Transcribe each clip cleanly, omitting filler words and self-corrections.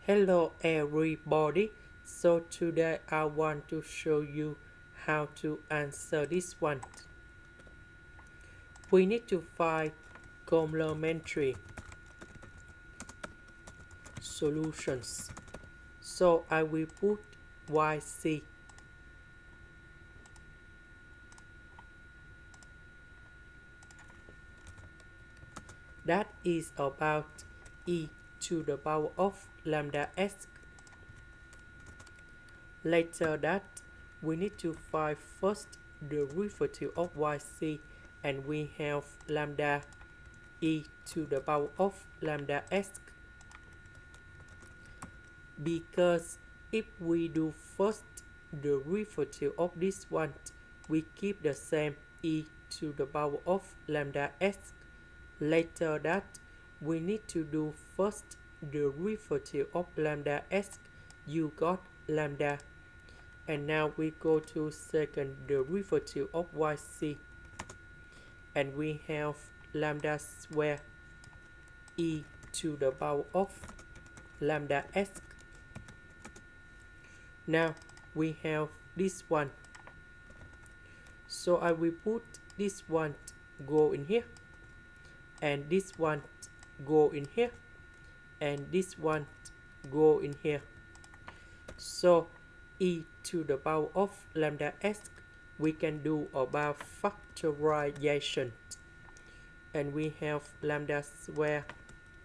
Hello everybody. So today I want to show you how to answer this one. We need to find complementary solutions. So I will put YC. That is about e to the power of lambda s. Later that we need to find first the derivative of yc, and we have lambda e to the power of lambda s, because if we do first the derivative of this one, we keep the same e to the power of lambda s. Later that we need to do first the derivative of lambda s, you got lambda. And now we go to second derivative of yc, and we have lambda square e to the power of lambda s. Now we have this one, so I will put this one go in here, and this one go in here, and this one go in here. So e to the power of lambda s, we can do about factorization, and we have lambda square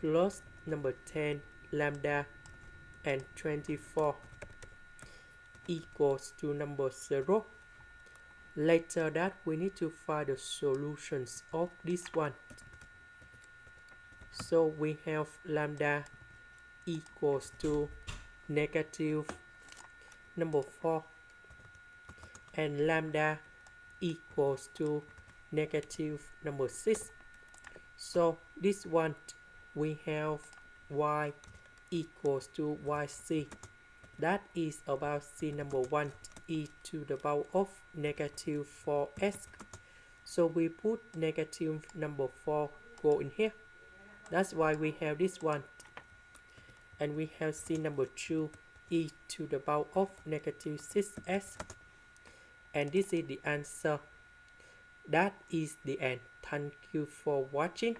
plus number 10 lambda and 24 equals to number 0. Later that we need to find the solutions of this one. So we have lambda equals to negative number 4, and lambda equals to negative number 6. So this one we have y equals to yc. That is about c number 1 e to the power of negative 4s. So we put negative number 4 go in here. That's why we have this one. And we have c number 2 e to the power of negative 6s. And this is the answer. That is the end. Thank you for watching.